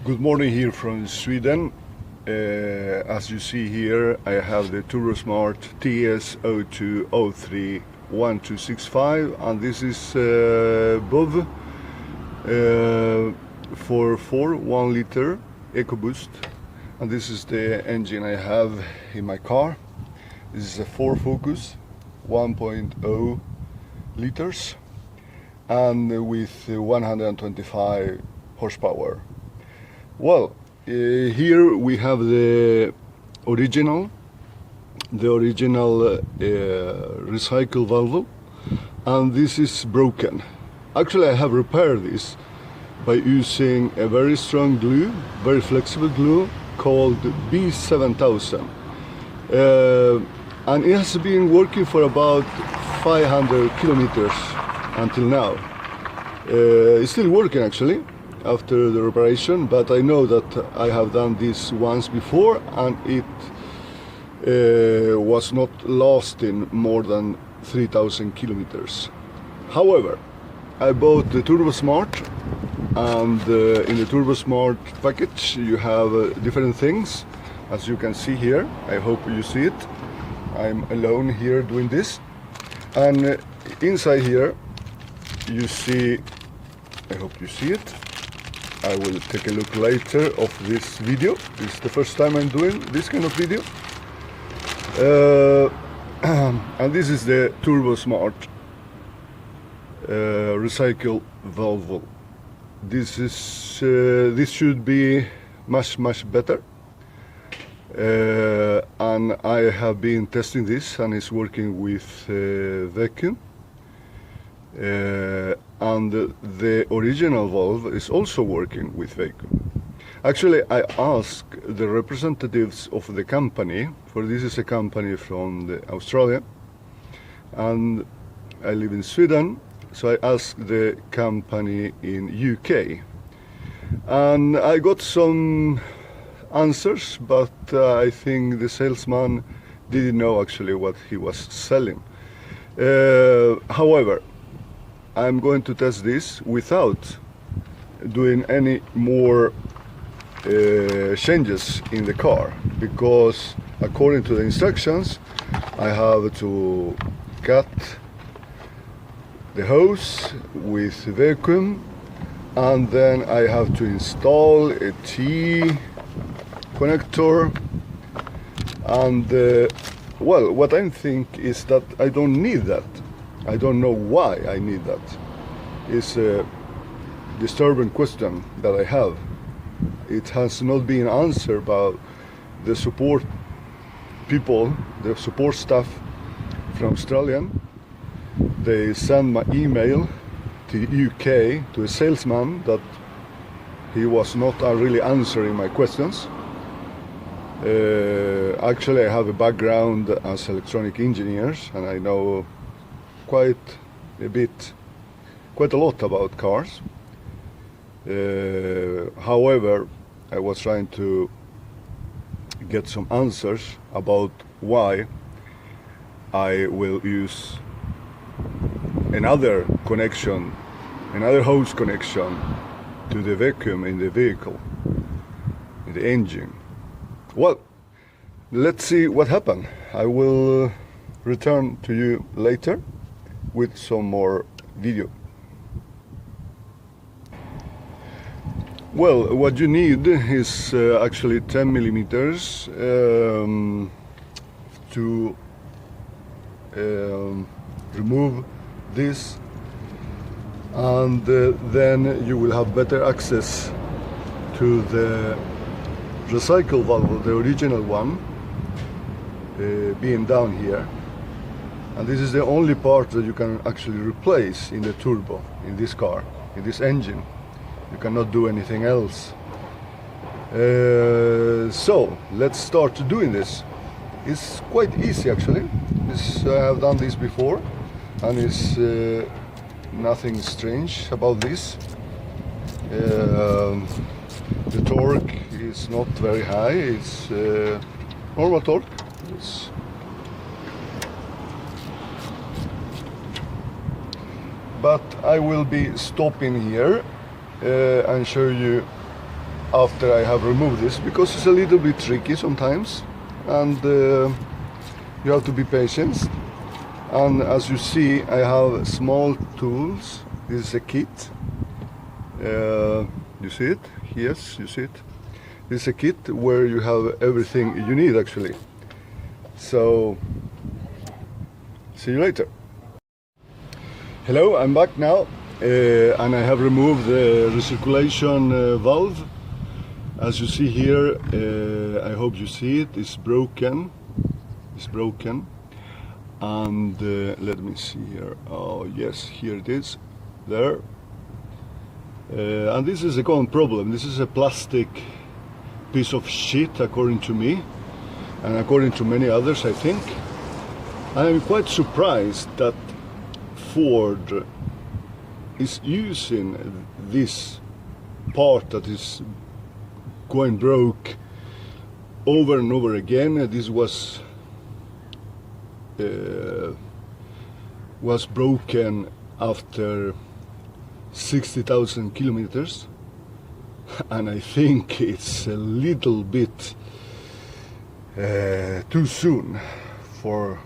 Good morning here from Sweden. As you see here, I have the TurboSmart TS02031265, and this is BOV for 1 liter EcoBoost, and this is the engine I have in my car. This is a Ford Focus 1.0 liters and with 125 horsepower. Well, here we have the original recycle valve, and this is broken. Actually, I have repaired this by using a very strong glue, very flexible glue called B7000, and it has been working for about 500 kilometers until now. It's still working actually after the reparation, but I know that I have done this once before and it was not lasting more than 3,000 kilometers. However, I bought the TurboSmart, and in the TurboSmart package you have different things, as you can see here. I hope you see it. I'm alone here doing this, and inside here you see, I hope you see it. I will take a look later of this video. This is the first time I'm doing this kind of video. And this is the TurboSmart recycle valve. This should be much better. And I have been testing this, and it's working with vacuum. And the original valve is also working with vacuum. Actually, I asked the representatives of the company, for this is a company from Australia, and I live in Sweden, so I asked the company in UK, and I got some answers, but I think the salesman didn't know actually what he was selling. However, I'm going to test this without doing any more changes in the car, because according to the instructions I have to cut the hose with vacuum, and then I have to install a T connector, and well, what I think is that I don't need that. I don't know why I need that. It's a disturbing question that I have. It has not been answered by the support people, the support staff from Australia. They sent my email to UK to a salesman that he was not really answering my questions. Actually, I have a background as electronic engineers, and I know quite a lot about cars. However, I was trying to get some answers about why I will use another connection, another hose connection to the vacuum in the vehicle, in the engine. Well, let's see what happened. I will return to you later with some more video. Well, what you need is actually 10 millimeters to remove this, and then you will have better access to the recycle valve, the original one, being down here. And this is the only part that you can actually replace in the turbo, in this car, in this engine. You cannot do anything else. So let's start doing this. It's quite easy actually. I have done this before, and it's nothing strange about this. The torque is not very high. It's normal torque. But I will be stopping here and show you after I have removed this, because it's a little bit tricky sometimes, and you have to be patient. And as you see, I have small tools. This is a kit. You see it? Yes, you see it. This is a kit where you have everything you need actually. So, see you later. Hello, I'm back now, and I have removed the recirculation valve. As you see here, I hope you see it, it's broken. It's broken. And let me see here. Oh yes, here it is. There. And this is a common problem. This is a plastic piece of shit, according to me, and according to many others, I think. I'm quite surprised that Ford is using this part that is going broke over and over again. This was broken after 60,000 kilometers, and I think it's a little bit too soon for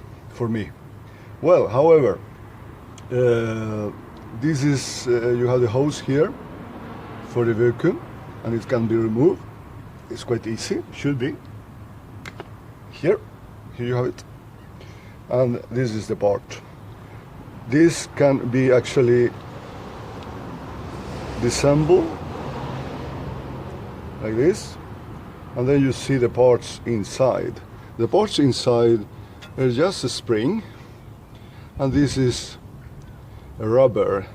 me. Well, however, this is you have the hose here for the vacuum, and it can be removed. It's quite easy, should be. Here you have it. And this is the part. This can be actually disassembled like this, and then you see the parts inside. The parts inside are just a spring, and this is a rubber.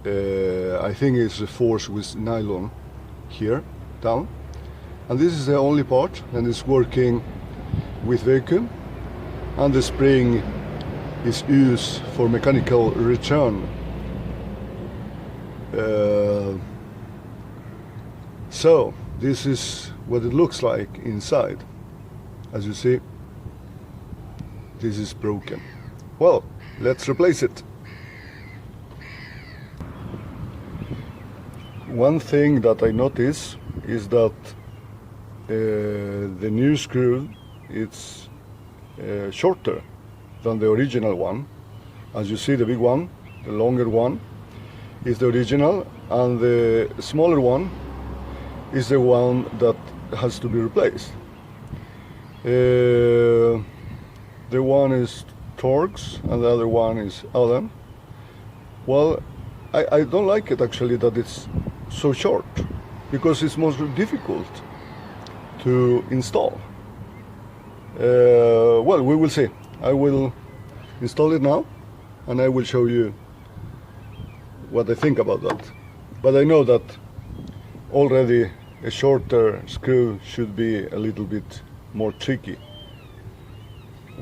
I think it's forced with nylon here down, and this is the only part, and it's working with vacuum. And the spring is used for mechanical return. So this is what it looks like inside. As you see, this is broken. Well, let's replace it. One thing that I notice is that the new screw, it's shorter than the original one. As you see, the big one, the longer one, is the original, and the smaller one is the one that has to be replaced. The one is Torx and the other one is Allen. Well, I don't like it actually that it's so short, because it's most difficult to install. Well, we will see. I will install it now, and I will show you what I think about that. But I know that already a shorter screw should be a little bit more tricky,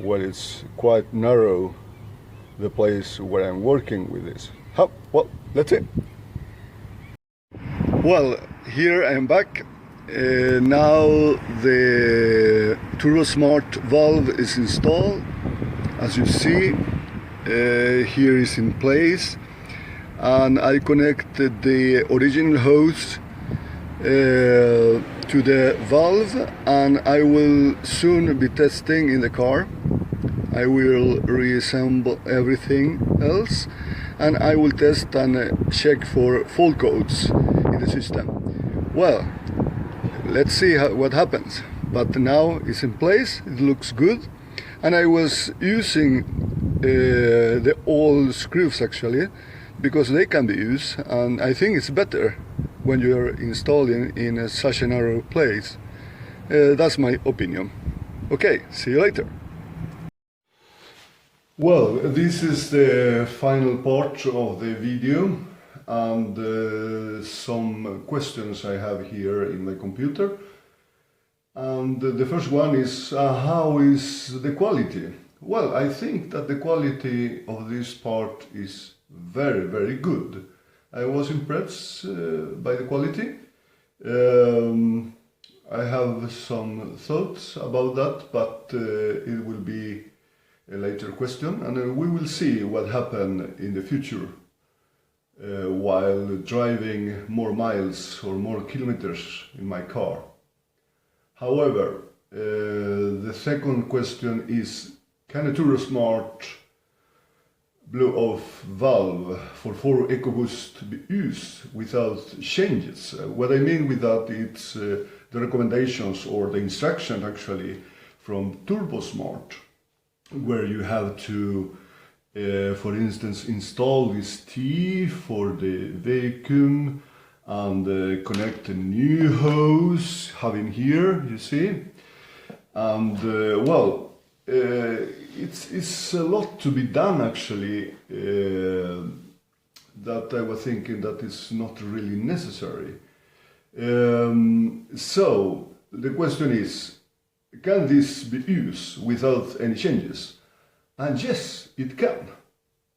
where it's quite narrow, the place where I'm working with this. Well, let's see. Well, here I am back. Now the TurboSmart valve is installed. As you see, here is in place, and I connected the original hose to the valve, and I will soon be testing in the car. I will reassemble everything else, and I will test and check for fault codes in the system. Well, let's see what happens. But now it's in place, it looks good, and I was using the old screws actually, because they can be used, and I think it's better when you're installing in such a narrow place. That's my opinion. Okay, see you later. Well, this is the final part of the video, and some questions I have here in my computer. And the first one is, how is the quality? Well, I think that the quality of this part is very, very good. I was impressed by the quality. I have some thoughts about that, but it will be a later question, and we will see what happens in the future. while driving more miles or more kilometers in my car. However, the second question is, can a TurboSmart blow-off valve for Ford EcoBoost be used without changes? What I mean with that, it's the recommendations or the instruction actually from TurboSmart, where you have to, for instance, install this T for the vacuum and connect a new hose, having here, you see. And well, it's a lot to be done actually, that I was thinking that is not really necessary. So the question is, can this be used without any changes? And yes, it can.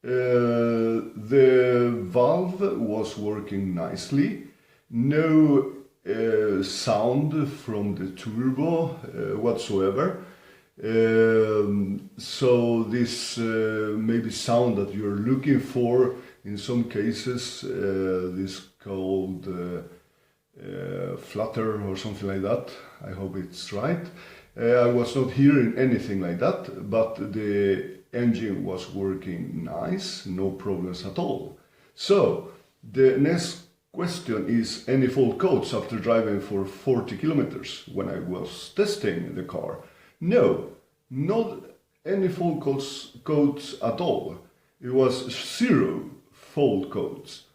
The valve was working nicely, no sound from the turbo whatsoever. So this maybe sound that you're looking for in some cases, this called flutter or something like that. I hope it's right. I was not hearing anything like that, but the engine was working nice, no problems at all. So the next question is, any fault codes after driving for 40 kilometers when I was testing the car? No, not any fault codes at all. It was 0 fault codes.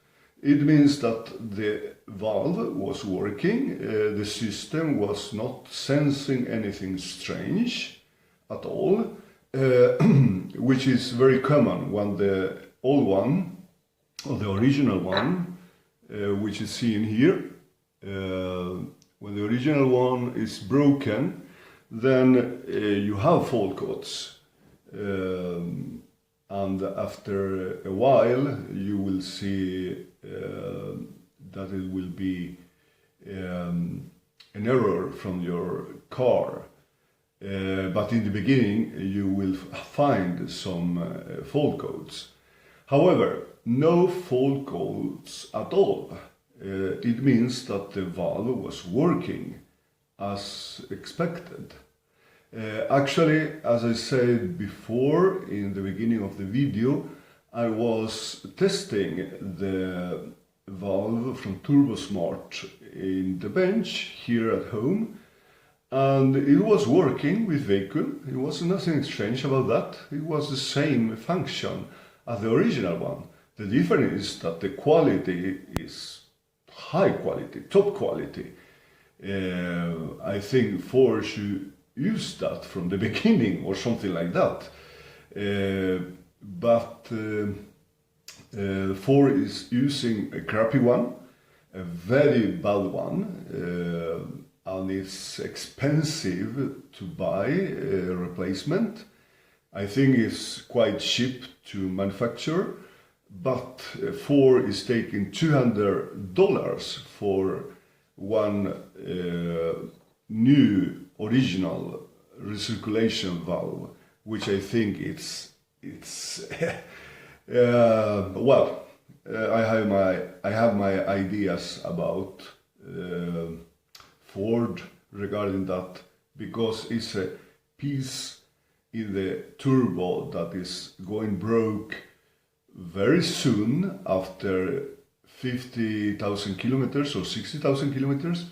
It means that the valve was working, the system was not sensing anything strange at all, which is very common when the old one, or the original one, which is seen here, when the original one is broken, then you have fault codes. And after a while you will see that it will be an error from your car. But in the beginning you will find some fault codes. However, no fault codes at all. It means that the valve was working as expected. Actually, as I said before in the beginning of the video, I was testing the valve from TurboSmart in the bench here at home, and it was working with vacuum. It was nothing strange about that. It was the same function as the original one. The difference is that the quality is high quality, top quality. I think Ford should use that from the beginning or something like that. But Ford is using a crappy one, a very bad one, and it's expensive to buy a replacement. I think it's quite cheap to manufacture, but Ford is taking $200 for one new original recirculation valve, which I think it's well, I have my ideas about Ford regarding that, because it's a piece in the turbo that is going broke very soon after 50,000 kilometers or 60,000 kilometers,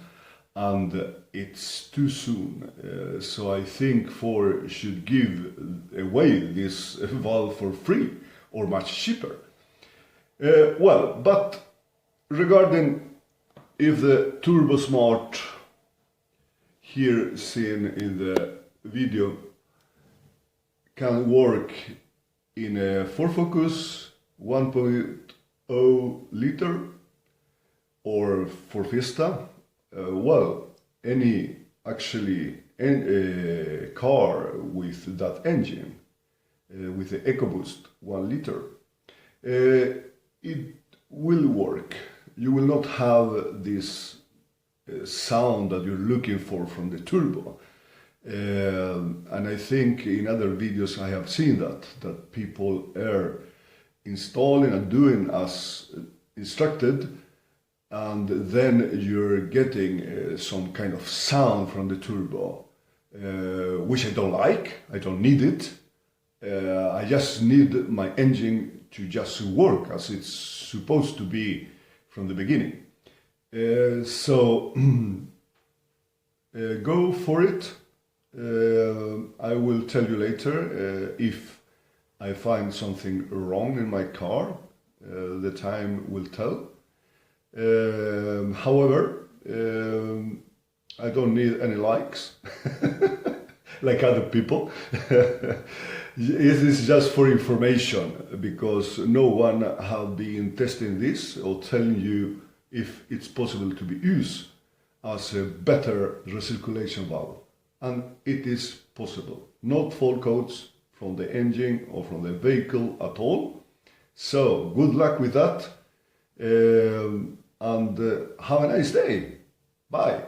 and it's too soon. So I think Ford should give away this valve for free or much cheaper. Well, but regarding if the TurboSmart here seen in the video can work in a Ford Focus 1.0 liter or Ford Fiesta, well, any car with that engine, with the EcoBoost 1 liter, it will work. You will not have this sound that you're looking for from the turbo. And I think in other videos I have seen that people are installing and doing as instructed, and then you're getting some kind of sound from the turbo, which I don't like. I don't need it. I just need my engine to just work as it's supposed to be from the beginning. So go for it. I will tell you later if I find something wrong in my car. The time will tell. However, I don't need any likes like other people. It is just for information, because no one have been testing this or telling you if it's possible to be used as a better recirculation valve. And it is possible. No fault codes from the engine or from the vehicle at all. So good luck with that, and have a nice day. Bye.